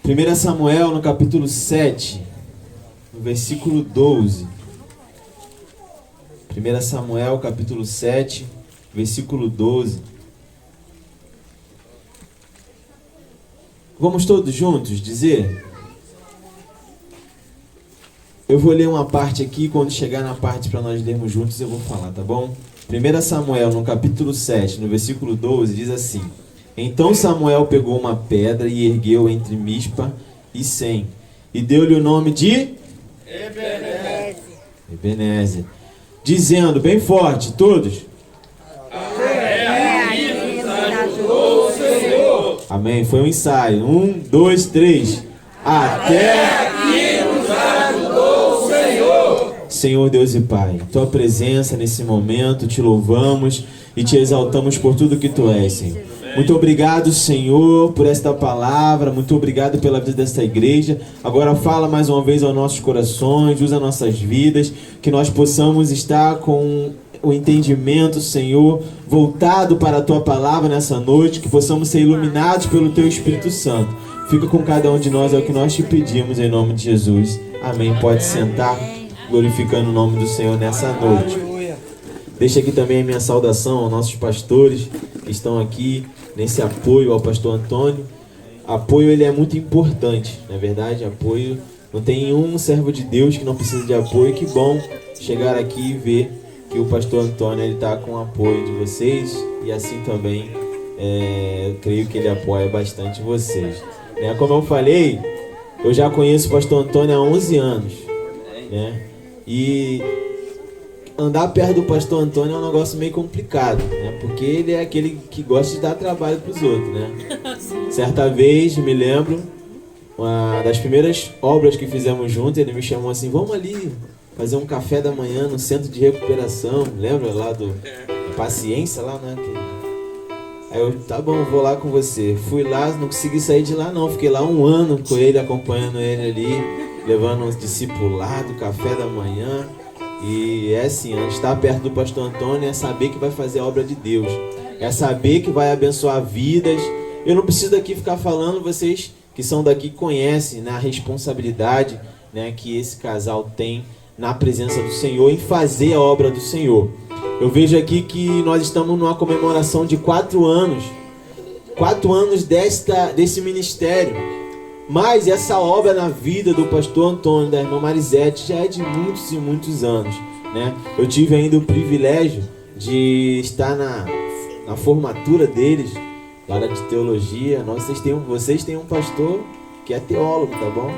1 Samuel, no capítulo 7, no versículo 12. 1 Samuel, capítulo 7, versículo 12. Vamos todos juntos dizer? Eu vou ler uma parte aqui, quando chegar na parte para nós lermos juntos eu vou falar, tá bom? 1 Samuel, no capítulo 7, no versículo 12, diz assim: Então Samuel pegou uma pedra e ergueu entre Mispa e Sem, e deu-lhe o nome de Ebenezer, dizendo bem forte, todos: Amém. Foi um ensaio. 1, 2, 3. Até aqui nos ajudou o Senhor. Senhor Deus e Pai, Tua presença nesse momento, te louvamos e te exaltamos por tudo que Tu és, Senhor. Muito obrigado, Senhor, por esta palavra. Muito obrigado pela vida desta igreja. Agora fala mais uma vez aos nossos corações, usa nossas vidas, que nós possamos estar com o entendimento, Senhor, voltado para a Tua palavra nessa noite, que possamos ser iluminados pelo Teu Espírito Santo. Fica com cada um de nós, é o que nós te pedimos em nome de Jesus. Amém. Pode sentar, glorificando o nome do Senhor nessa noite. Deixa aqui também a minha saudação aos nossos pastores que estão aqui nesse apoio ao pastor Antônio. Apoio, ele é muito importante, não é verdade? Apoio, não tem um servo de Deus que não precisa de apoio. Que bom chegar aqui e ver que o pastor Antônio está com o apoio de vocês, e assim também eu creio que ele apoia bastante vocês, né? Como eu falei, eu já conheço o pastor Antônio há 11 anos, né? E andar perto do pastor Antônio é um negócio meio complicado, né? Porque ele é aquele que gosta de dar trabalho para os outros, né? Certa vez, me lembro, uma das primeiras obras que fizemos juntos, ele me chamou assim: vamos ali fazer um café da manhã no centro de recuperação, lembra lá do Paciência lá, né? Aí eu, tá bom, vou lá com você. Fui lá, não consegui sair de lá não, fiquei lá 1 ano com ele, acompanhando ele ali, levando uns discipulados, café da manhã. E é assim, estar perto do pastor Antônio é saber que vai fazer a obra de Deus, é saber que vai abençoar vidas. Eu não preciso aqui ficar falando, vocês que são daqui conhecem, né, a responsabilidade, né, que esse casal tem na presença do Senhor, em fazer a obra do Senhor. Eu vejo aqui que nós estamos numa comemoração de 4 anos. 4 anos desse ministério. Mas essa obra na vida do pastor Antônio, da irmã Marisete, já é de muitos e muitos anos, né? Eu tive ainda o privilégio de estar na formatura deles, lá de teologia. Vocês têm um pastor que é teólogo, tá bom?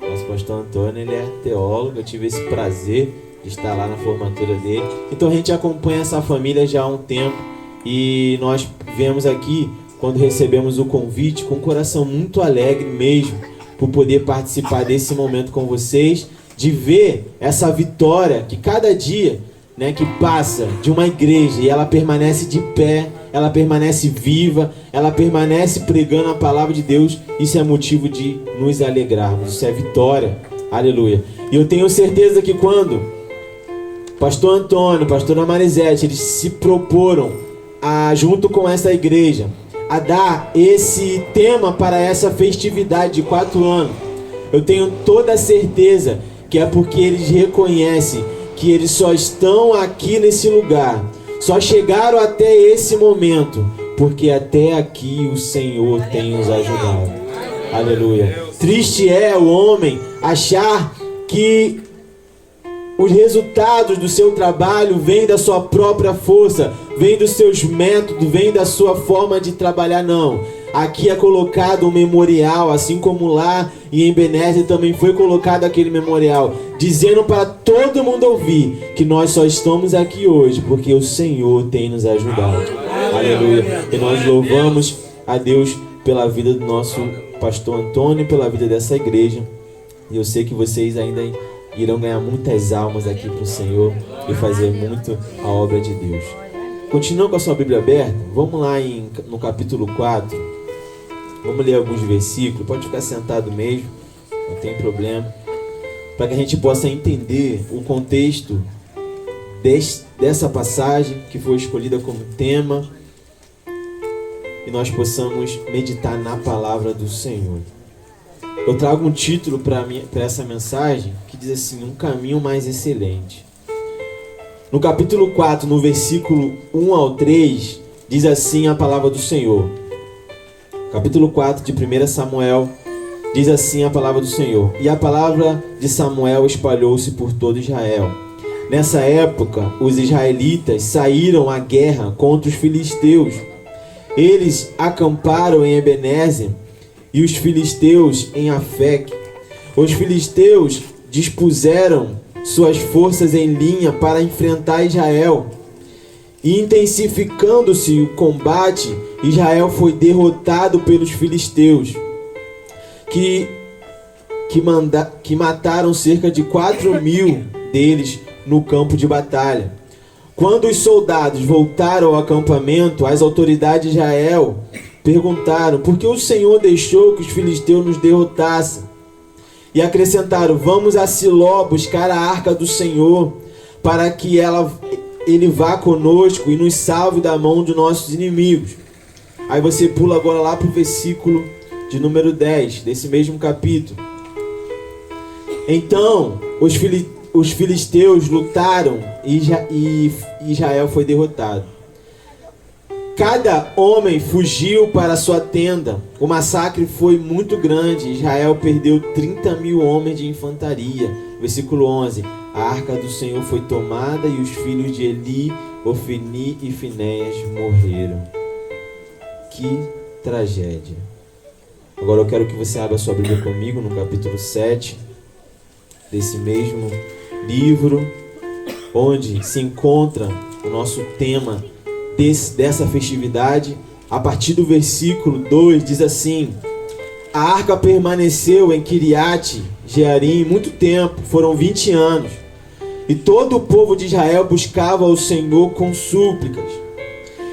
Nosso pastor Antônio, ele é teólogo. Eu tive esse prazer de estar lá na formatura dele. Então a gente acompanha essa família já há um tempo, e nós viemos aqui quando recebemos o convite com um coração muito alegre mesmo, por poder participar desse momento com vocês, de ver essa vitória que cada dia, né, que passa de uma igreja e ela permanece de pé, ela permanece viva, ela permanece pregando a palavra de Deus. Isso é motivo de nos alegrarmos, isso é vitória, aleluia. E eu tenho certeza que quando pastor Antônio, pastora Marisete, eles se proporam junto com essa igreja a dar esse tema para essa festividade de 4 anos, eu tenho toda a certeza que é porque eles reconhecem que eles só estão aqui nesse lugar, só chegaram até esse momento porque até aqui o Senhor tem nos ajudado. Aleluia. Triste é o homem achar que os resultados do seu trabalho vêm da sua própria força, vêm dos seus métodos, vêm da sua forma de trabalhar. Não. Aqui é colocado um memorial, assim como lá em Ebenezer também foi colocado aquele memorial, dizendo para todo mundo ouvir que nós só estamos aqui hoje porque o Senhor tem nos ajudado. Aleluia. E nós louvamos a Deus pela vida do nosso pastor Antônio, pela vida dessa igreja. E eu sei que vocês ainda irão ganhar muitas almas aqui para o Senhor e fazer muito a obra de Deus. Continuando com a sua Bíblia aberta, vamos lá no capítulo 4. Vamos ler alguns versículos. Pode ficar sentado mesmo, não tem problema, para que a gente possa entender o contexto dessa passagem que foi escolhida como tema, e nós possamos meditar na palavra do Senhor. eu trago um título para essa mensagem que diz assim: um caminho mais excelente. No capítulo 4, no versículo 1 ao 3, diz assim a palavra do Senhor. Capítulo 4 de 1 Samuel, diz assim a palavra do Senhor: e a palavra de Samuel espalhou-se por todo Israel. Nessa época, os israelitas saíram à guerra contra os filisteus. Eles acamparam em Ebenezer e os filisteus em Afec. Os filisteus dispuseram suas forças em linha para enfrentar Israel. E intensificando-se o combate, Israel foi derrotado pelos filisteus, que mataram cerca de 4.000 deles no campo de batalha. Quando os soldados voltaram ao acampamento, as autoridades de Israel perguntaram: por que o Senhor deixou que os filisteus nos derrotassem? E acrescentaram: vamos a Siló buscar a arca do Senhor, para que ele vá conosco e nos salve da mão de nossos inimigos. Aí você pula agora lá para o versículo de número 10, desse mesmo capítulo. Então, os filisteus lutaram e Israel foi derrotado. Cada homem fugiu para sua tenda. O massacre foi muito grande. Israel perdeu 30.000 homens de infantaria. Versículo 11. A arca do Senhor foi tomada e os filhos de Eli, Ofni e Finéias morreram. Que tragédia. Agora eu quero que você abra sua Bíblia comigo no capítulo 7 desse mesmo livro, onde se encontra o nosso tema dessa festividade. A partir do versículo 2 diz assim: a arca permaneceu em Kiriat Jearim muito tempo, foram 20 anos, e todo o povo de Israel buscava o Senhor com súplicas.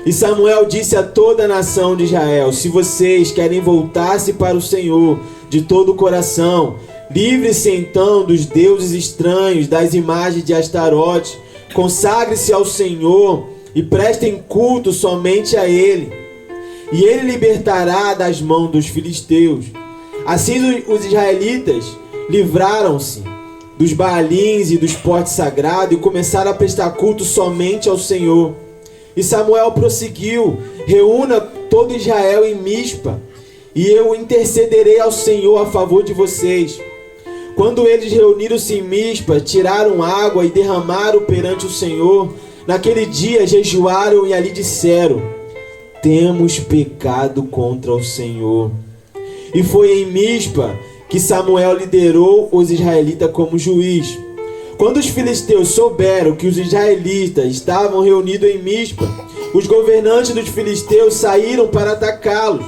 E Samuel disse a toda a nação de Israel: se vocês querem voltar-se para o Senhor de todo o coração, livre-se então dos deuses estranhos, das imagens de Astarote, consagre-se ao Senhor e prestem culto somente a Ele, e Ele libertará das mãos dos filisteus. Assim os israelitas livraram-se dos baalins e dos postes sagrados e começaram a prestar culto somente ao Senhor. E Samuel prosseguiu: reúna todo Israel em Mispa, e eu intercederei ao Senhor a favor de vocês. Quando eles reuniram-se em Mispa, tiraram água e derramaram perante o Senhor. Naquele dia jejuaram e ali disseram: temos pecado contra o Senhor. E foi em Mispa que Samuel liderou os israelitas como juiz. Quando os filisteus souberam que os israelitas estavam reunidos em Mispa, os governantes dos filisteus saíram para atacá-los.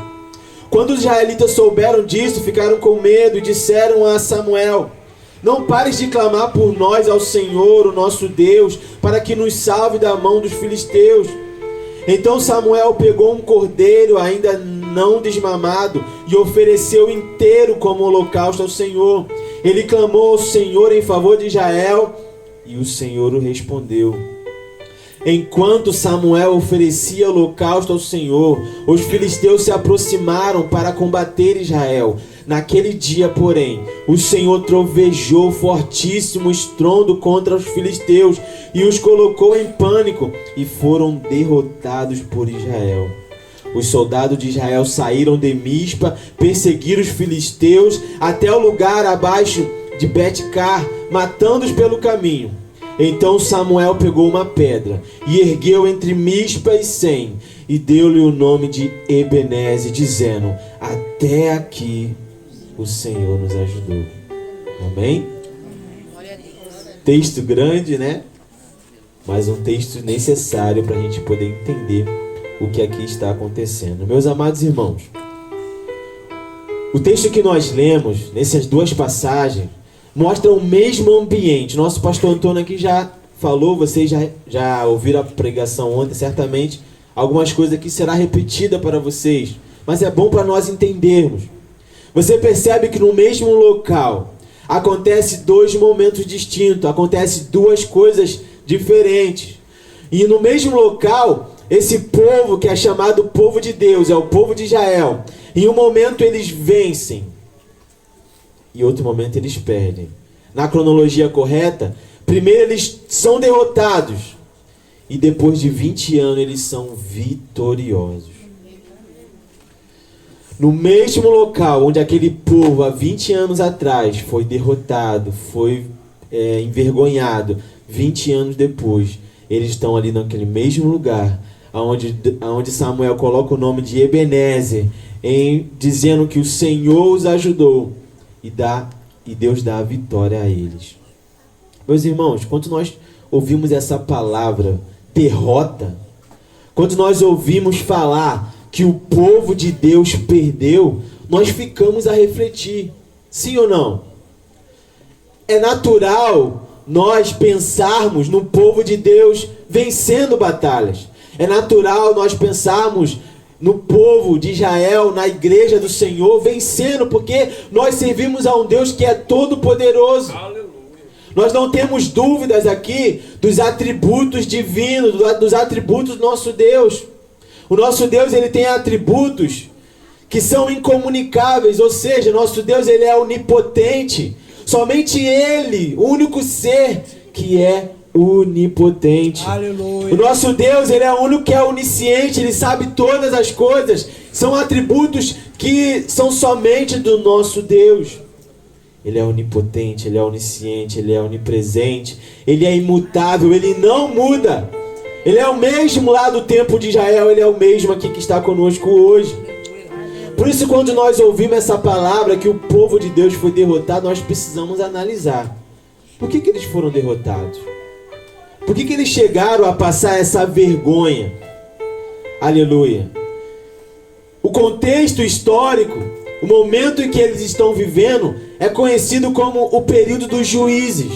Quando os israelitas souberam disso, ficaram com medo e disseram a Samuel: não pares de clamar por nós ao Senhor, o nosso Deus, para que nos salve da mão dos filisteus. Então Samuel pegou um cordeiro ainda não desmamado e ofereceu inteiro como holocausto ao Senhor. Ele clamou ao Senhor em favor de Israel e o Senhor o respondeu. Enquanto Samuel oferecia holocausto ao Senhor, os filisteus se aproximaram para combater Israel. Naquele dia, porém, o Senhor trovejou fortíssimo estrondo contra os filisteus e os colocou em pânico, e foram derrotados por Israel. Os soldados de Israel saíram de Mispa, perseguiram os filisteus até o lugar abaixo de Bet-car, matando-os pelo caminho. Então Samuel pegou uma pedra e ergueu entre Mispa e Sem, e deu-lhe o nome de Ebenezer, dizendo: até aqui o Senhor nos ajudou. Amém? Texto grande, né? Mas um texto necessário para a gente poder entender o que aqui está acontecendo. Meus amados irmãos, o texto que nós lemos, nessas duas passagens, mostra o mesmo ambiente. Nosso pastor Antônio aqui já falou, vocês já ouviram a pregação ontem, certamente algumas coisas aqui será repetida para vocês, mas é bom para nós entendermos. Você percebe que no mesmo local acontece dois momentos distintos, acontece duas coisas diferentes. E no mesmo local, esse povo que é chamado povo de Deus, é o povo de Israel, em um momento eles vencem, e outro momento eles perdem. Na cronologia correta, primeiro eles são derrotados e depois de 20 anos eles são vitoriosos. No mesmo local onde aquele povo há 20 anos atrás foi derrotado, foi envergonhado, 20 anos depois, eles estão ali naquele mesmo lugar, onde Samuel coloca o nome de Ebenezer, dizendo que o Senhor os ajudou, e Deus dá a vitória a eles. Meus irmãos, quando nós ouvimos essa palavra, derrota, quando nós ouvimos falar que o povo de Deus perdeu, nós ficamos a refletir, sim ou não? É natural nós pensarmos no povo de Deus vencendo batalhas. É natural nós pensarmos no povo de Israel, na igreja do Senhor, vencendo, porque nós servimos a um Deus que é todo poderoso. Aleluia. Nós não temos dúvidas aqui dos atributos divinos, dos atributos do nosso Deus. O nosso Deus, ele tem atributos que são incomunicáveis, ou seja, nosso Deus, ele é onipotente. Somente ele, o único ser que é onipotente. Aleluia. O nosso Deus, ele é o único que é onisciente, ele sabe todas as coisas. São atributos que são somente do nosso Deus. Ele é onipotente, ele é onisciente, ele é onipresente, ele é imutável, ele não muda. Ele é o mesmo lá do tempo de Israel, ele é o mesmo aqui que está conosco hoje. Por isso, quando nós ouvimos essa palavra que o povo de Deus foi derrotado, nós precisamos analisar. Por que eles foram derrotados? Por que eles chegaram a passar essa vergonha? Aleluia. O contexto histórico, o momento em que eles estão vivendo, é conhecido como o período dos juízes.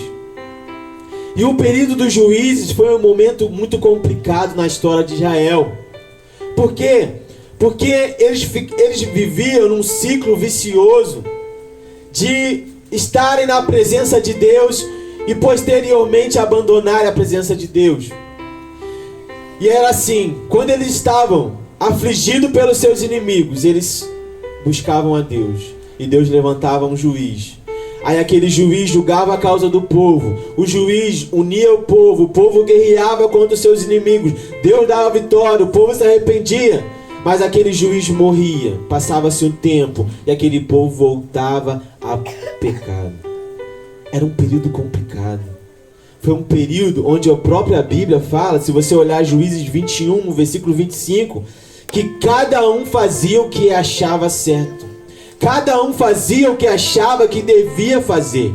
E o período dos juízes foi um momento muito complicado na história de Israel. Por quê? Porque eles viviam num ciclo vicioso de estarem na presença de Deus e posteriormente abandonarem a presença de Deus. E era assim, quando eles estavam afligidos pelos seus inimigos, eles buscavam a Deus. E Deus levantava um juiz. Aí aquele juiz julgava a causa do povo. O juiz unia o povo guerreava contra os seus inimigos. Deus dava vitória, o povo se arrependia. Mas aquele juiz morria, passava-se um tempo e aquele povo voltava a pecado. Era um período complicado. Foi um período onde a própria Bíblia fala, se você olhar Juízes 21, versículo 25, que cada um fazia o que achava certo. Cada um fazia o que achava que devia fazer.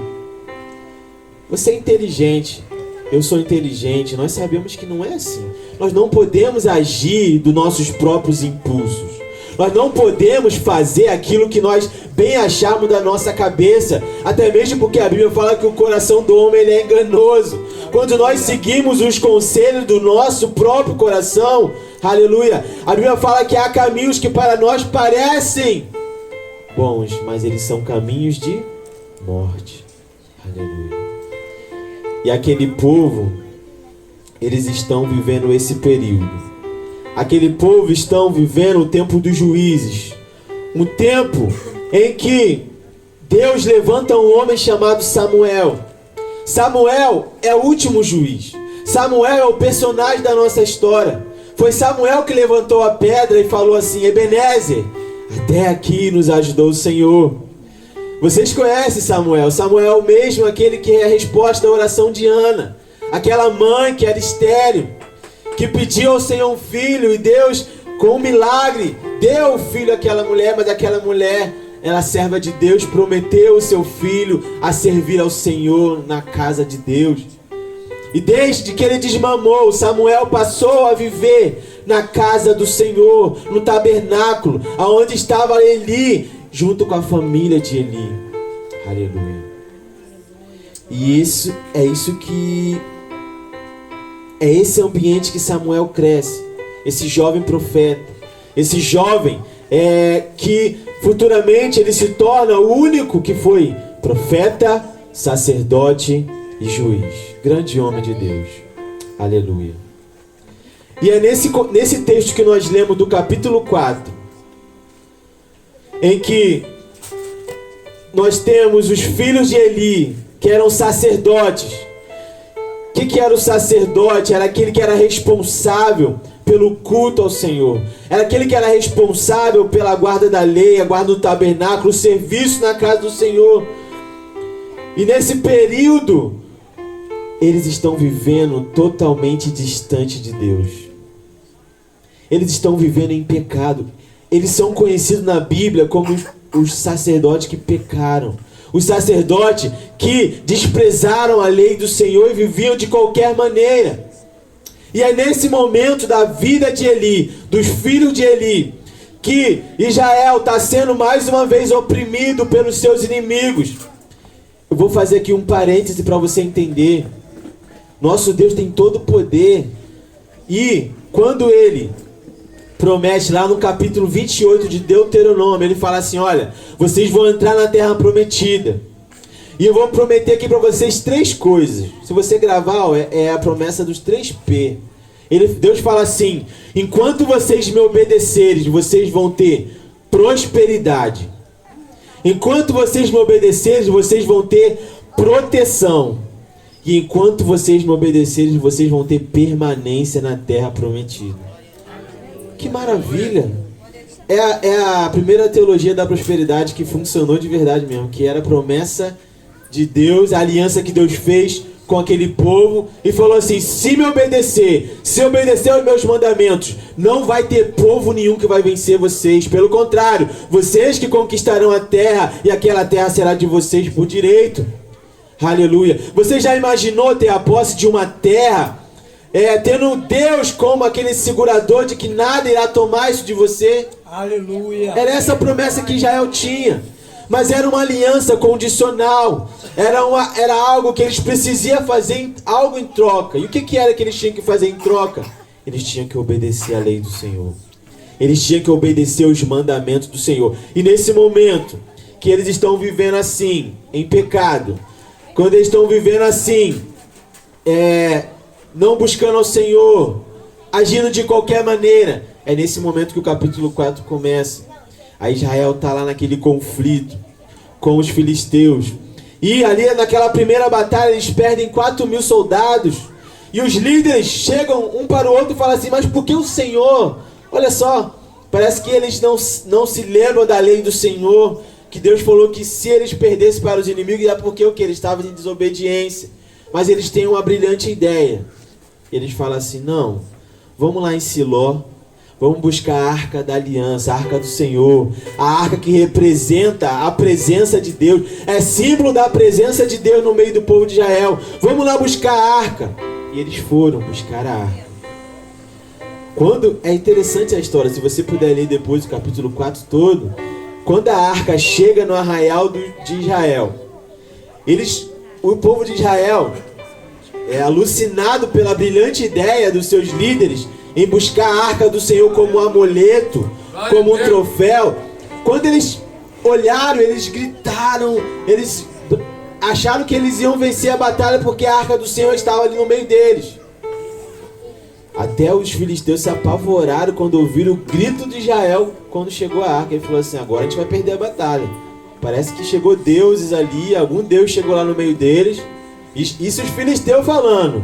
Você é inteligente, eu sou inteligente, nós sabemos que não é assim. Nós não podemos agir dos nossos próprios impulsos. Nós não podemos fazer aquilo que nós bem achamos da nossa cabeça. Até mesmo porque a Bíblia fala que o coração do homem ele é enganoso. Quando nós seguimos os conselhos do nosso próprio coração, aleluia, a Bíblia fala que há caminhos que para nós parecem bons, mas eles são caminhos de morte. Aleluia. E aquele povo, eles estão vivendo esse período. Aquele povo estão vivendo o tempo dos juízes. Um tempo em que Deus levanta um homem chamado Samuel. Samuel é o último juiz. Samuel é o personagem da nossa história. Foi Samuel que levantou a pedra e falou assim: Ebenezer, até aqui nos ajudou o Senhor. Vocês conhecem Samuel. Samuel é o mesmo aquele que é a resposta à oração de Ana. Aquela mãe que era estéril, que pediu ao Senhor um filho, e Deus, com um milagre, deu o filho àquela mulher. Mas aquela mulher, ela serva de Deus, prometeu o seu filho a servir ao Senhor na casa de Deus. E desde que ele desmamou, Samuel passou a viver na casa do Senhor, no tabernáculo, aonde estava Eli, junto com a família de Eli. Aleluia. E é esse ambiente que Samuel cresce. Esse jovem profeta. Esse jovem que futuramente ele se torna o único que foi profeta, sacerdote e juiz. Grande homem de Deus. Aleluia. E é nesse texto que nós lemos do capítulo 4, em que nós temos os filhos de Eli, que eram sacerdotes. O que era o sacerdote? Era aquele que era responsável pelo culto ao Senhor. Era aquele que era responsável pela guarda da lei, a guarda do tabernáculo, o serviço na casa do Senhor. E nesse período, eles estão vivendo totalmente distante de Deus. Eles estão vivendo em pecado. Eles são conhecidos na Bíblia como os sacerdotes que pecaram. Os sacerdotes que desprezaram a lei do Senhor e viviam de qualquer maneira. E é nesse momento da vida de Eli, dos filhos de Eli, que Israel está sendo mais uma vez oprimido pelos seus inimigos. Eu vou fazer aqui um parêntese para você entender. Nosso Deus tem todo o poder. E quando Ele promete lá no capítulo 28 de Deuteronômio, Ele fala assim, olha, vocês vão entrar na terra prometida. E eu vou prometer aqui para vocês 3 coisas. Se você gravar, ó, é a promessa dos 3P. Deus fala assim, enquanto vocês me obedecerem, vocês vão ter prosperidade. Enquanto vocês me obedecerem, vocês vão ter proteção. E enquanto vocês me obedecerem, vocês vão ter permanência na terra prometida. Que maravilha! É a primeira teologia da prosperidade que funcionou de verdade mesmo, que era a promessa de Deus, a aliança que Deus fez com aquele povo, e falou assim, se me obedecer, se obedecer aos meus mandamentos, não vai ter povo nenhum que vai vencer vocês. Pelo contrário, vocês que conquistarão a terra, e aquela terra será de vocês por direito. Aleluia. Você já imaginou ter a posse de uma terra, tendo Deus como aquele segurador de que nada irá tomar isso de você? Aleluia. Era essa promessa que Israel tinha. Mas era uma aliança condicional. Era algo que eles precisavam fazer algo em troca. E o que era que eles tinham que fazer em troca? Eles tinham que obedecer a lei do Senhor. Eles tinham que obedecer os mandamentos do Senhor. E nesse momento que eles estão vivendo assim, em pecado, quando eles estão vivendo assim, não buscando ao Senhor, agindo de qualquer maneira, é nesse momento que o capítulo 4 começa. Aí Israel está lá naquele conflito com os filisteus. E ali naquela primeira batalha eles perdem 4.000 soldados. E os líderes chegam um para o outro e falam assim, mas por que o Senhor? Olha só, parece que eles não se lembram da lei do Senhor, que Deus falou que se eles perdessem para os inimigos é porque o que? Eles estavam em desobediência. Mas eles têm uma brilhante ideia. Eles falam assim, não, vamos lá em Siló, vamos buscar a arca da aliança, a arca do Senhor, a arca que representa a presença de Deus, é símbolo da presença de Deus no meio do povo de Israel. Vamos lá buscar a arca. E eles foram buscar a arca. É interessante a história, se você puder ler depois o capítulo 4 todo, quando a arca chega no arraial de Israel, o povo de Israel alucinado pela brilhante ideia dos seus líderes em buscar a arca do Senhor como um amuleto, como um troféu. Quando eles olharam, eles gritaram, eles acharam que eles iam vencer a batalha porque a arca do Senhor estava ali no meio deles. Até os filisteus se apavoraram quando ouviram o grito de Israel quando chegou a arca. Ele falou assim, agora a gente vai perder a batalha. Parece que chegou deuses ali, algum deus chegou lá no meio deles. Isso os filisteus falando.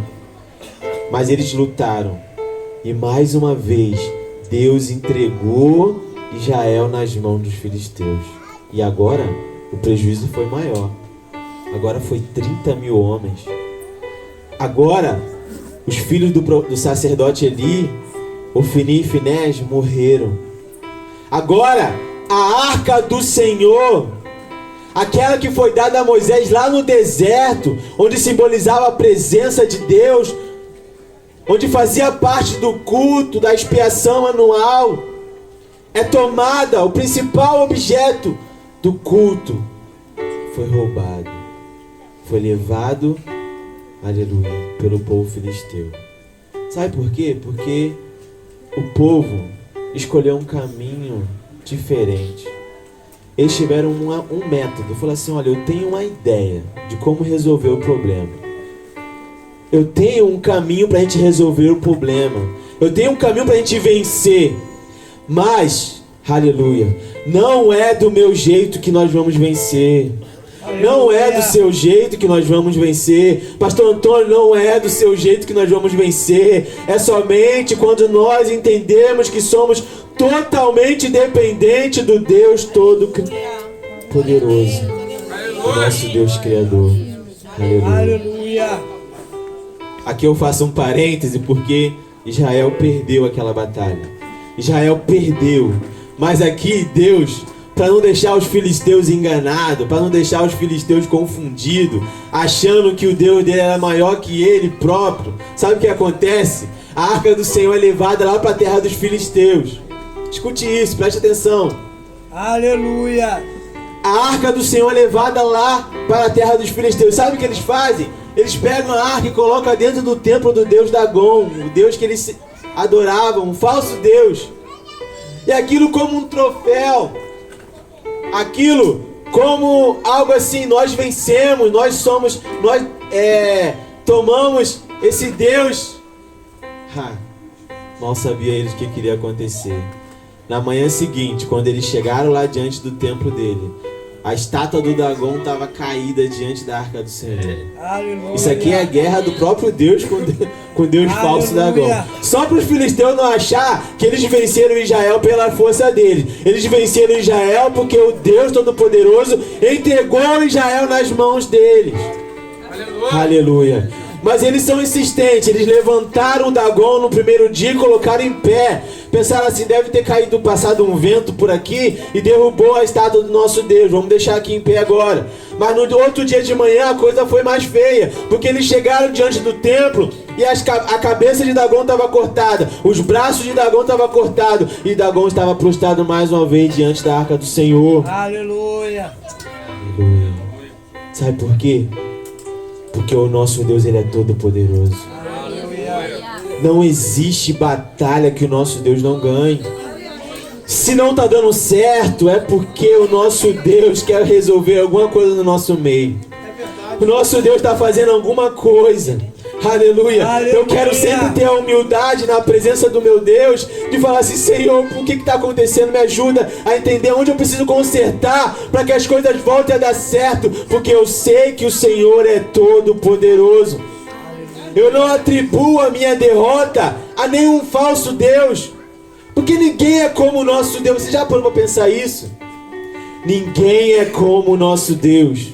Mas eles lutaram. E mais uma vez, Deus entregou Israel nas mãos dos filisteus. E agora, o prejuízo foi maior. Agora foi 30.000 homens. Agora, os filhos do sacerdote Eli, Ofni e Finés, morreram. Agora, a arca do Senhor, aquela que foi dada a Moisés lá no deserto, onde simbolizava a presença de Deus, onde fazia parte do culto, da expiação anual, é tomada, o principal objeto do culto foi roubado, foi levado, aleluia, pelo povo filisteu. Sabe por quê? Porque o povo escolheu um caminho diferente. Eles tiveram um método. Falaram assim, olha, eu tenho uma ideia de como resolver o problema. Eu tenho um caminho para a gente resolver o problema. Eu tenho um caminho para a gente vencer. Mas, Aleluia. Não é do meu jeito que nós vamos vencer. Não é do seu jeito que nós vamos vencer. Pastor Antônio, não é do seu jeito que nós vamos vencer. É somente quando nós entendemos que somos totalmente dependentes do Deus Todo-Poderoso, o nosso Deus Criador. Aleluia. Aqui eu faço um parêntese porque Israel perdeu aquela batalha. Israel perdeu. Mas aqui Deus, para não deixar os filisteus enganados, para não deixar os filisteus confundidos, achando que o Deus dele era maior que ele próprio, sabe o que acontece? A arca do Senhor é levada lá para a terra dos filisteus. Escute isso, preste atenção. Aleluia. A arca do Senhor é levada lá para a terra dos filisteus. Sabe o que eles fazem? Eles pegam a arca e colocam dentro do templo do deus Dagom, o deus que eles adoravam, um falso deus. E aquilo como um troféu, aquilo como algo assim, nós vencemos, nós tomamos esse Deus. Mal sabia eles o que queria acontecer. Na manhã seguinte, quando eles chegaram lá diante do templo dele, a estátua do Dagom estava caída diante da arca do Senhor. Aleluia. Isso aqui é a guerra do próprio Deus com Deus falso Dagom. Só para os filisteus não achar que eles venceram Israel pela força deles. Eles venceram Israel porque o Deus Todo-Poderoso entregou Israel nas mãos deles. Aleluia. Aleluia. Mas eles são insistentes, eles levantaram o Dagom no primeiro dia e colocaram em pé. Pensaram assim, deve ter passado um vento por aqui e derrubou a estátua do nosso Deus, vamos deixar aqui em pé agora. Mas no outro dia de manhã a coisa foi mais feia, porque eles chegaram diante do templo e a cabeça de Dagom estava cortada, os braços de Dagom estavam cortados e Dagom estava prostrado mais uma vez diante da arca do Senhor. Aleluia. Aleluia. Sabe por quê? Porque o nosso Deus, ele é todo poderoso. Não existe batalha que o nosso Deus não ganhe. Se não está dando certo, é porque o nosso Deus quer resolver alguma coisa no nosso meio. O nosso Deus está fazendo alguma coisa. Aleluia. Aleluia. Eu quero sempre ter a humildade na presença do meu Deus, de falar assim, Senhor, o que está acontecendo? Me ajuda a entender onde eu preciso consertar para que as coisas voltem a dar certo, porque eu sei que o Senhor é todo poderoso. Eu não atribuo a minha derrota a nenhum falso Deus, porque ninguém é como o nosso Deus. Você já parou para pensar isso? Ninguém é como o nosso Deus.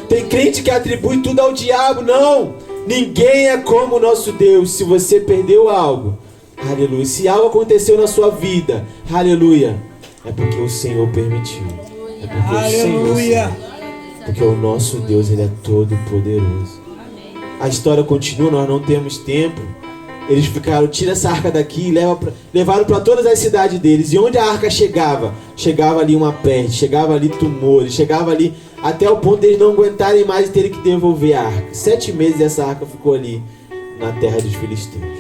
Tem crente que atribui tudo ao diabo. Não, ninguém é como o nosso Deus. Se você perdeu algo, aleluia, se algo aconteceu na sua vida, aleluia, é porque o Senhor permitiu. É porque aleluia. Porque o nosso Deus, ele é todo poderoso. A história continua, nós não temos tempo. Eles ficaram, tira essa arca daqui e levaram para todas as cidades deles. E onde a arca chegava? Chegava ali uma peste, chegava ali tumores, chegava ali até o ponto de eles não aguentarem mais e terem que devolver a arca. 7 meses essa arca ficou ali na terra dos filisteus.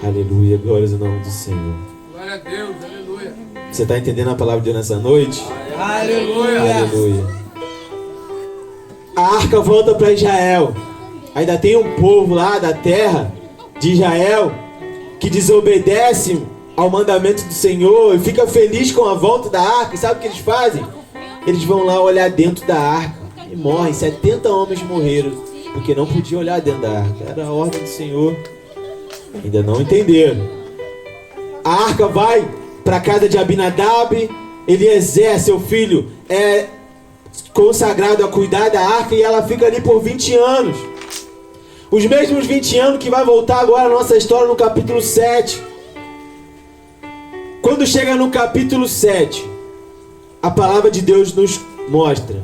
Aleluia, glórias ao nome do Senhor. Glória a Deus, aleluia. Você está entendendo a palavra de Deus nessa noite? Aleluia. Aleluia. A arca volta para Israel. Ainda tem um povo lá da terra de Israel que desobedece ao mandamento do Senhor e fica feliz com a volta da arca. E sabe o que eles fazem? Eles vão lá olhar dentro da arca e morrem. 70 homens morreram porque não podiam olhar dentro da arca. Era a ordem do Senhor. Ainda não entenderam. A arca vai para a casa de Abinadab. Eliezer, seu filho, é consagrado a cuidar da arca e ela fica ali por 20 anos. Os mesmos 20 anos que vai voltar agora a nossa história no capítulo 7. Quando chega no capítulo 7, a palavra de Deus nos mostra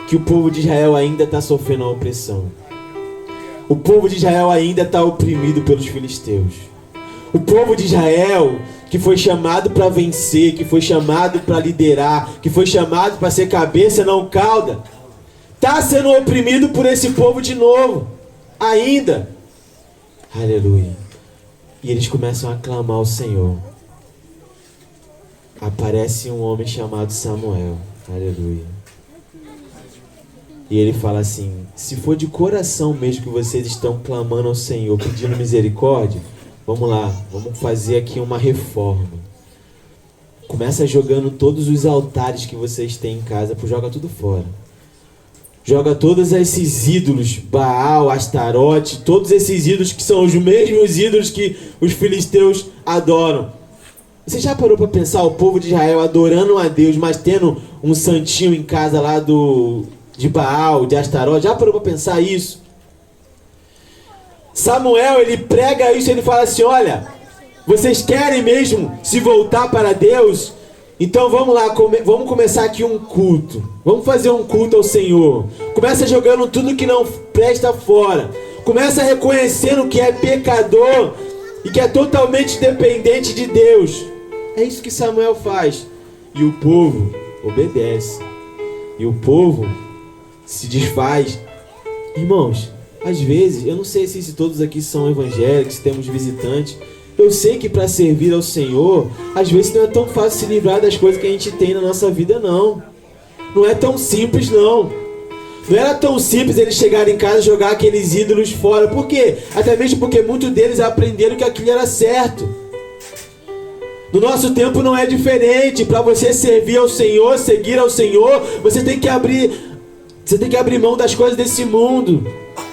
que o povo de Israel ainda está sofrendo a opressão. O povo de Israel ainda está oprimido pelos filisteus. O povo de Israel, que foi chamado para vencer, que foi chamado para liderar, que foi chamado para ser cabeça, não cauda, está sendo oprimido por esse povo de novo. Ainda. Aleluia. E eles começam a clamar ao Senhor. Aparece um homem chamado Samuel. Aleluia. E ele fala assim: se for de coração mesmo que vocês estão clamando ao Senhor, pedindo misericórdia, vamos lá, vamos fazer aqui uma reforma. Começa jogando todos os altares que vocês têm em casa, joga tudo fora. Joga todos esses ídolos, Baal, Astarote, todos esses ídolos que são os mesmos ídolos que os filisteus adoram. Você já parou para pensar o povo de Israel adorando a Deus, mas tendo um santinho em casa lá de Baal, de Astarote? Já parou para pensar isso? Samuel, ele prega isso, ele fala assim, olha, vocês querem mesmo se voltar para Deus? Então vamos lá, vamos começar aqui um culto. Vamos fazer um culto ao Senhor. Começa jogando tudo que não presta fora. Começa reconhecendo que é pecador e que é totalmente dependente de Deus. É isso que Samuel faz. E o povo obedece. E o povo se desfaz. Irmãos, às vezes, eu não sei se todos aqui são evangélicos, se temos visitantes. Eu sei que para servir ao Senhor, às vezes não é tão fácil se livrar das coisas que a gente tem na nossa vida, não. Não é tão simples, não. Não era tão simples eles chegarem em casa e jogar aqueles ídolos fora. Por quê? Até mesmo porque muitos deles aprenderam que aquilo era certo. No nosso tempo não é diferente. Para você servir ao Senhor, seguir ao Senhor, você tem que abrir mão das coisas desse mundo,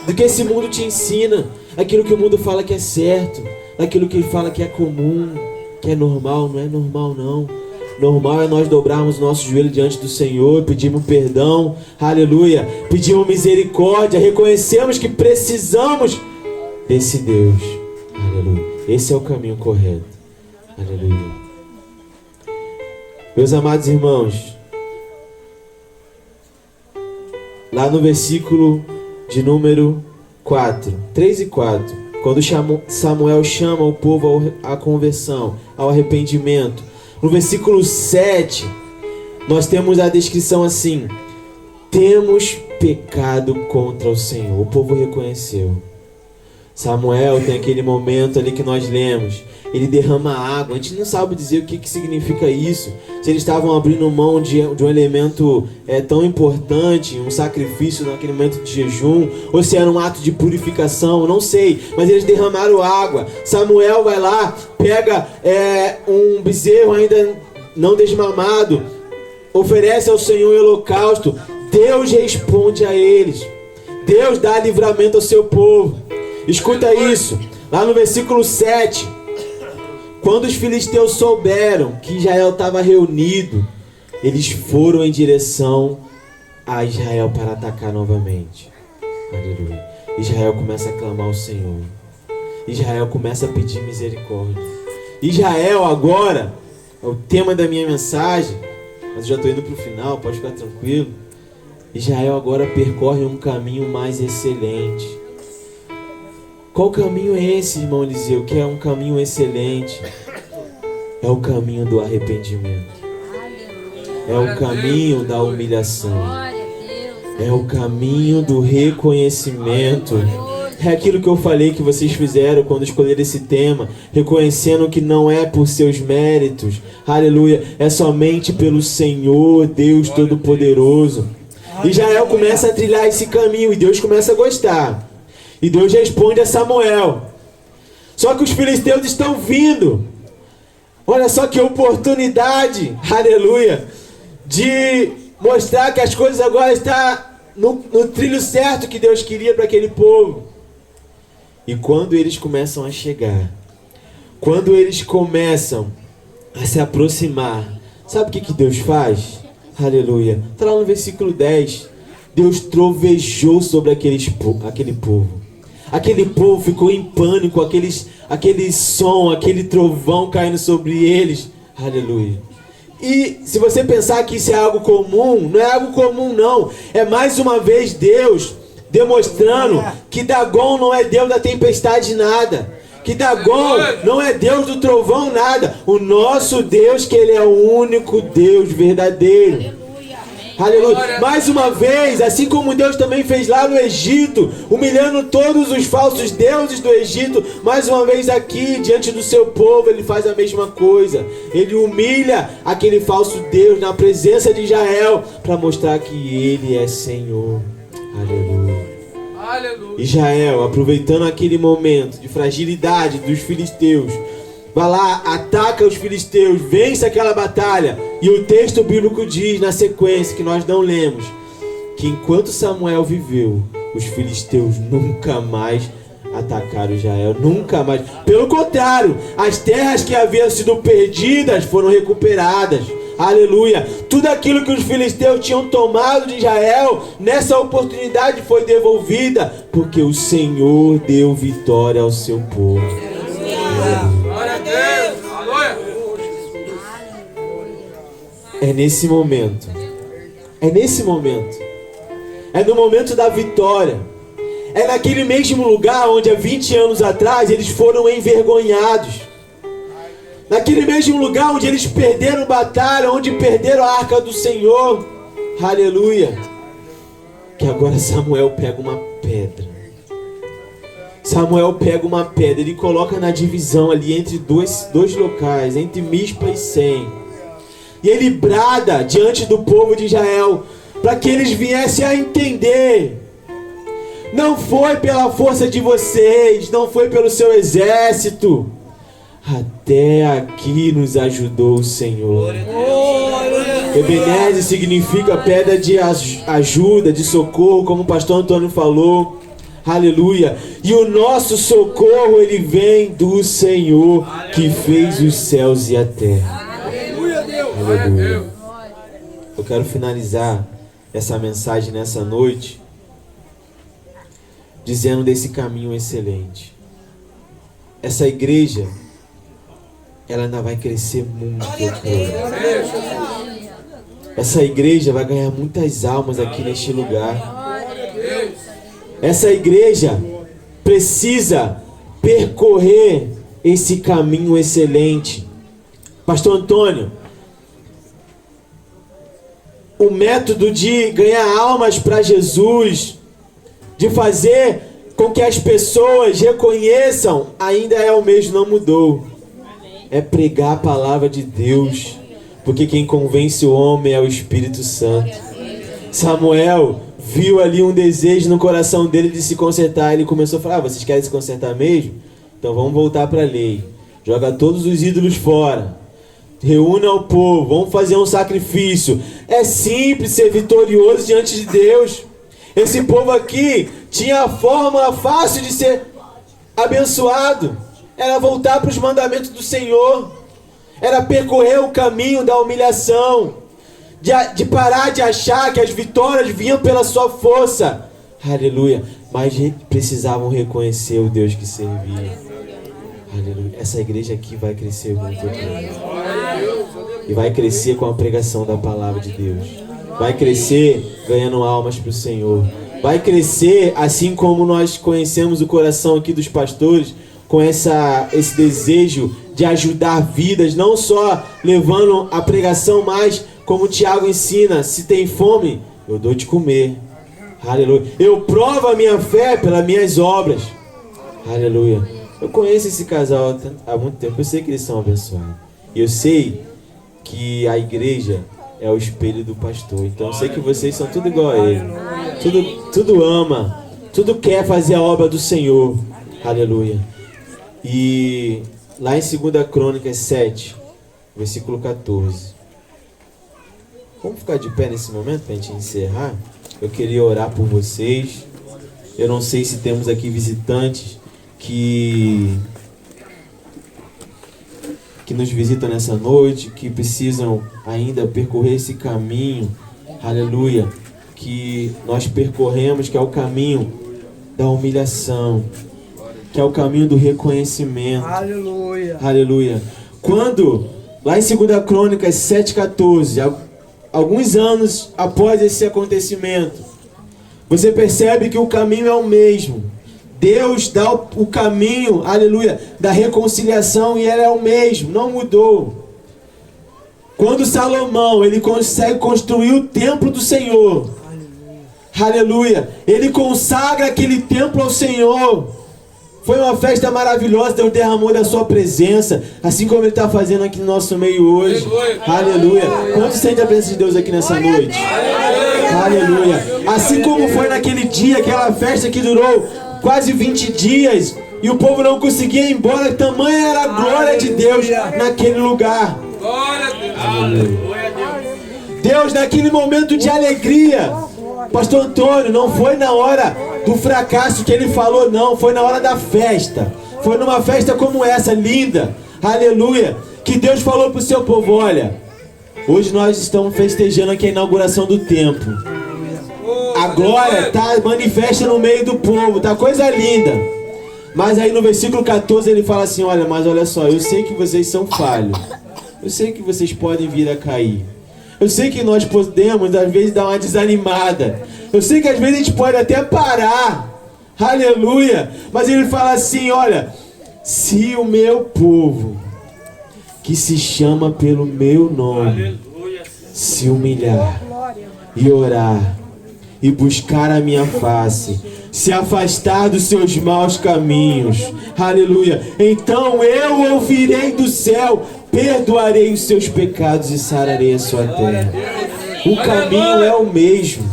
do que esse mundo te ensina, aquilo que o mundo fala que é certo, aquilo que ele fala que é comum, que é normal. Não é normal, não. Normal é nós dobrarmos o nosso joelho diante do Senhor, pedirmos perdão, aleluia, pedimos misericórdia, reconhecemos que precisamos desse Deus, aleluia. Esse é o caminho correto, aleluia. Meus amados irmãos, lá no versículo de número 4, 3 e 4, quando Samuel chama o povo à conversão, ao arrependimento, no versículo 7, nós temos a descrição assim: temos pecado contra o Senhor. O povo reconheceu. Samuel tem aquele momento ali que nós lemos, ele derrama água. A gente não sabe dizer o que significa isso, se eles estavam abrindo mão de um elemento tão importante, um sacrifício naquele momento de jejum, ou se era um ato de purificação, não sei, mas eles derramaram água. Samuel vai lá, pega um bezerro ainda não desmamado, oferece ao Senhor em holocausto. Deus responde a eles, Deus dá livramento ao seu povo. Escuta isso, lá no versículo 7, quando os filisteus souberam que Israel estava reunido, eles foram em direção a Israel para atacar novamente. Aleluia. Israel começa a clamar ao Senhor. Israel começa a pedir misericórdia. Israel agora, é o tema da minha mensagem, mas eu já estou indo para o final, pode ficar tranquilo. Israel agora percorre um caminho mais excelente. Qual caminho é esse, irmão Eliseu? Que é um caminho excelente. É o caminho do arrependimento. É o caminho da humilhação. É o caminho do reconhecimento. É aquilo que eu falei que vocês fizeram quando escolheram esse tema, reconhecendo que não é por seus méritos, aleluia, é somente pelo Senhor Deus Todo-Poderoso. Israel começa a trilhar esse caminho e Deus começa a gostar. E Deus responde a Samuel. Só que os filisteus estão vindo. Olha só que oportunidade, aleluia, de mostrar que as coisas agora estão no trilho certo que Deus queria para aquele povo. E quando eles começam a chegar, quando eles começam a se aproximar, sabe o que Deus faz? Aleluia. Está lá no versículo 10. Deus trovejou sobre aquele povo. Aquele povo ficou em pânico, aquele som, aquele trovão caindo sobre eles. Aleluia. E se você pensar que isso é algo comum, não é algo comum não. É mais uma vez Deus demonstrando que Dagon não é Deus da tempestade nada. Que Dagon não é Deus do trovão nada. O nosso Deus, que Ele é o único Deus verdadeiro. Aleluia. Mais uma vez, assim como Deus também fez lá no Egito, humilhando todos os falsos deuses do Egito, mais uma vez aqui, diante do seu povo, Ele faz a mesma coisa. Ele humilha aquele falso Deus na presença de Israel, para mostrar que Ele é Senhor. Aleluia. Aleluia. Israel, aproveitando aquele momento de fragilidade dos filisteus, vai lá, ataca os filisteus, vence aquela batalha. E o texto bíblico diz na sequência, que nós não lemos, que enquanto Samuel viveu, os filisteus nunca mais atacaram Israel, nunca mais. Pelo contrário, as terras que haviam sido perdidas foram recuperadas. Aleluia. Tudo aquilo que os filisteus tinham tomado de Israel, nessa oportunidade foi devolvida, porque o Senhor deu vitória ao seu povo. Glória a Deus. Aleluia. É nesse momento, é no momento da vitória, é naquele mesmo lugar onde há 20 anos atrás eles foram envergonhados, naquele mesmo lugar onde eles perderam batalha, onde perderam a arca do Senhor, aleluia, que agora Samuel pega uma pedra. Samuel pega uma pedra, ele coloca na divisão ali entre dois locais, entre Mispa e Sem. E ele brada diante do povo de Israel, para que eles viessem a entender. Não foi pela força de vocês, não foi pelo seu exército. Até aqui nos ajudou o Senhor. Ebenezer significa pedra de ajuda, de socorro, como o pastor Antônio falou. Aleluia. E o nosso socorro, ele vem do Senhor, que fez os céus e a terra. Aleluia. Eu quero finalizar essa mensagem nessa noite dizendo desse caminho excelente. Essa igreja, ela ainda vai crescer muito. Essa igreja vai ganhar muitas almas aqui neste lugar. Essa igreja precisa percorrer esse caminho excelente. Pastor Antônio, o método de ganhar almas para Jesus, de fazer com que as pessoas reconheçam, ainda é o mesmo, não mudou. É pregar a palavra de Deus, porque quem convence o homem é o Espírito Santo. Samuel viu ali um desejo no coração dele de se consertar. Ele começou a falar: vocês querem se consertar mesmo? Então vamos voltar para a lei. Joga todos os ídolos fora. Reúna o povo, vamos fazer um sacrifício. É simples ser vitorioso diante de Deus. Esse povo aqui tinha a fórmula fácil de ser abençoado. Era voltar para os mandamentos do Senhor. Era percorrer o caminho da humilhação. De parar de achar que as vitórias vinham pela sua força. Aleluia. Mas precisavam reconhecer o Deus que servia. Aleluia. Essa igreja aqui vai crescer muito. E vai crescer com a pregação da palavra de Deus. Vai crescer ganhando almas para o Senhor. Vai crescer assim como nós conhecemos o coração aqui dos pastores, com esse desejo de ajudar vidas, não só levando a pregação, mas como o Tiago ensina: se tem fome, eu dou de comer. Aleluia. Eu provo a minha fé pelas minhas obras. Aleluia. Eu conheço esse casal há muito tempo, eu sei que eles são abençoados. E eu sei que a igreja é o espelho do pastor. Então eu sei que vocês são tudo igual a ele. Tudo ama, tudo quer fazer a obra do Senhor. Aleluia. E lá em 2 Crônicas 7, versículo 14. Vamos ficar de pé nesse momento para a gente encerrar? Eu queria orar por vocês. Eu não sei se temos aqui visitantes que nos visitam nessa noite, que precisam ainda percorrer esse caminho, aleluia, que nós percorremos, que é o caminho da humilhação, que é o caminho do reconhecimento. Aleluia. Aleluia. Quando, lá em 2 Crônicas 7,14, alguns anos após esse acontecimento, você percebe que o caminho é o mesmo. Deus dá o caminho, aleluia, da reconciliação, e ela é o mesmo, não mudou. Quando Salomão, ele consegue construir o templo do Senhor, aleluia, ele consagra aquele templo ao Senhor. Foi uma festa maravilhosa, Deus derramou da sua presença, assim como Ele está fazendo aqui no nosso meio hoje. Aleluia. Quanto sente a presença de Deus aqui nessa noite? Aleluia. Assim como foi naquele dia, aquela festa que durou quase 20 dias, E o povo não conseguia ir embora, tamanha era a glória de Deus naquele lugar. Glória a Deus. Aleluia, Deus. Deus, naquele momento de alegria, Pastor Antônio, não foi na hora do fracasso que ele falou, não, foi na hora da festa. Foi numa festa como essa, linda, aleluia, que Deus falou para o seu povo: olha, hoje nós estamos festejando aqui a inauguração do templo. A glória está manifesta no meio do povo, tá coisa linda. Mas aí no versículo 14 ele fala assim: olha, mas olha só, eu sei que vocês são falhos, eu sei que vocês podem vir a cair, eu sei que nós podemos às vezes dar uma desanimada, eu sei que às vezes a gente pode até parar, aleluia. Mas ele fala assim: olha, se o meu povo, que se chama pelo meu nome, se humilhar e orar e buscar a minha face, se afastar dos seus maus caminhos, aleluia, então eu ouvirei do céu, perdoarei os seus pecados e sararei a sua terra. O caminho é o mesmo,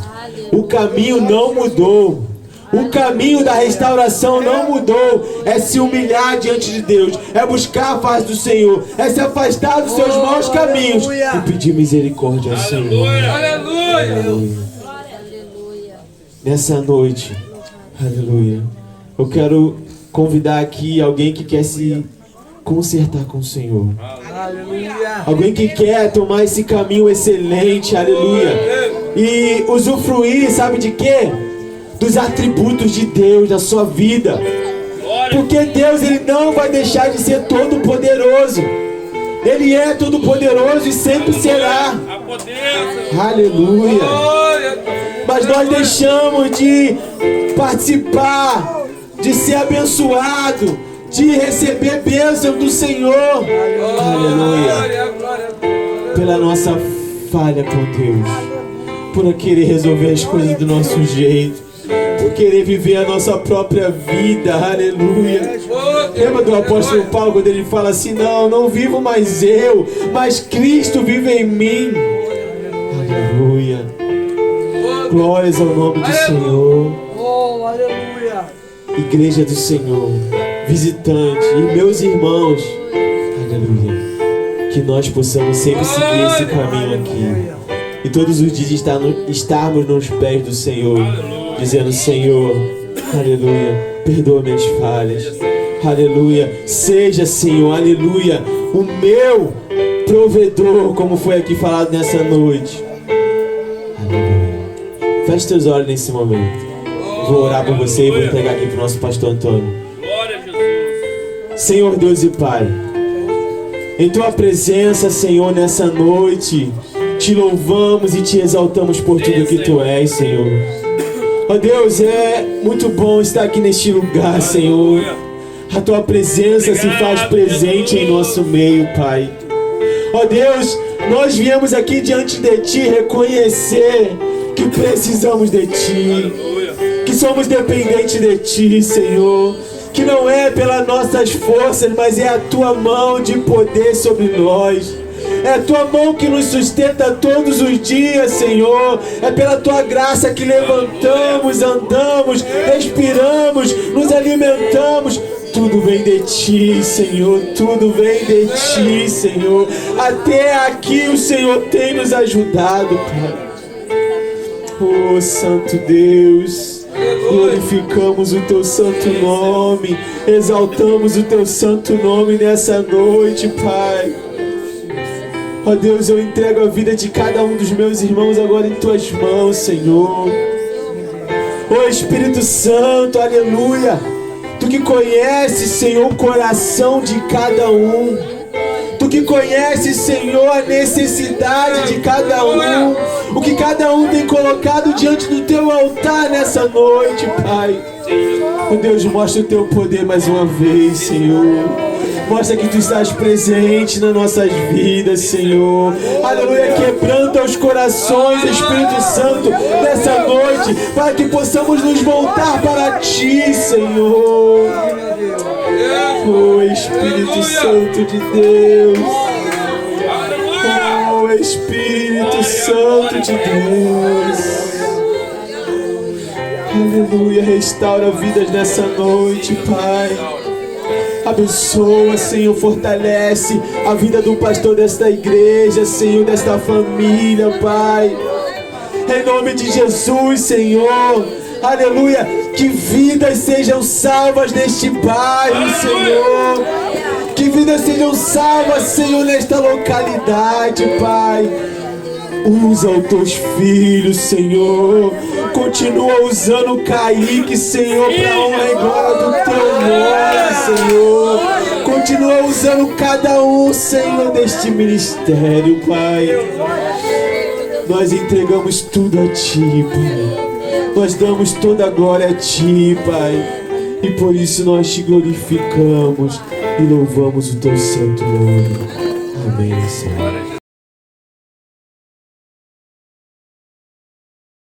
o caminho não mudou, o caminho da restauração não mudou. É se humilhar diante de Deus, é buscar a face do Senhor, é se afastar dos seus maus caminhos e pedir misericórdia ao Senhor. Aleluia. Nessa noite, aleluia, eu quero convidar aqui alguém que quer se consertar com o Senhor. Aleluia. Alguém que quer tomar esse caminho excelente, aleluia, e usufruir, sabe de quê? Dos atributos de Deus na sua vida. Porque Deus, Ele não vai deixar de ser todo poderoso. Ele é todo poderoso e sempre será. Aleluia. Mas nós deixamos de participar, de ser abençoado, de receber bênção do Senhor. Aleluia. Pela nossa falha com Deus, por querer resolver as coisas do nosso jeito, por querer viver a nossa própria vida. Aleluia. Lembra do apóstolo Paulo quando ele fala assim: não vivo mais eu, mas Cristo vive em mim. Aleluia. Glórias ao nome do Senhor. Oh, aleluia. Igreja do Senhor, visitante e meus irmãos, aleluia, que nós possamos sempre seguir esse caminho aqui e todos os dias estarmos nos pés do Senhor, dizendo: Senhor, aleluia, perdoa minhas falhas, aleluia, seja, Senhor, aleluia, o meu provedor, como foi aqui falado nessa noite. Aleluia. Feche teus olhos nesse momento. Vou orar por você e vou entregar aqui para o nosso pastor Antônio. Senhor Deus e Pai, em Tua presença, Senhor, nessa noite, Te louvamos e Te exaltamos por tudo que Tu és, Senhor. Ó Deus, é muito bom estar aqui neste lugar, Senhor. A Tua presença se faz presente em nosso meio, Pai. Ó Deus, nós viemos aqui diante de Ti reconhecer que precisamos de Ti, que somos dependentes de Ti, Senhor, que não é pelas nossas forças, mas é a Tua mão de poder sobre nós. É a Tua mão que nos sustenta todos os dias, Senhor. É pela Tua graça que levantamos, andamos, respiramos, nos alimentamos. Tudo vem de Ti, Senhor. Tudo vem de Ti, Senhor. Até aqui o Senhor tem nos ajudado, Pai. Oh, Santo Deus, glorificamos o Teu santo nome, exaltamos o Teu santo nome nessa noite, Pai. Ó Deus, eu entrego a vida de cada um dos meus irmãos agora em Tuas mãos, Senhor. Ó Espírito Santo, aleluia, Tu que conheces, Senhor, o coração de cada um, Tu que conheces, Senhor, a necessidade de cada um, o que cada um tem colocado diante do Teu altar nessa noite, Pai. Oh Deus, mostra o Teu poder mais uma vez, Senhor. Mostra que Tu estás presente nas nossas vidas, Senhor. Aleluia, quebranta os corações, Espírito Santo, nessa noite, para que possamos nos voltar para Ti, Senhor. Oh Espírito Santo de Deus, oh Espírito Santo de Deus, aleluia, restaura vidas nessa noite, Pai. Abençoa, Senhor, fortalece a vida do pastor desta igreja, Senhor, desta família, Pai. Em nome de Jesus, Senhor. Aleluia. Que vidas sejam salvas neste bairro, Senhor. Que vidas sejam salvas, Senhor, nesta localidade, Pai. Usa os teus filhos, Senhor. Continua usando o Kaique, Senhor, para honra e glória do teu nome, Senhor. Continua usando cada um, Senhor, deste ministério, Pai. Nós entregamos tudo a Ti, Pai. Nós damos toda a glória a Ti, Pai. E por isso nós Te glorificamos e louvamos o Teu santo nome. Amém, Senhor.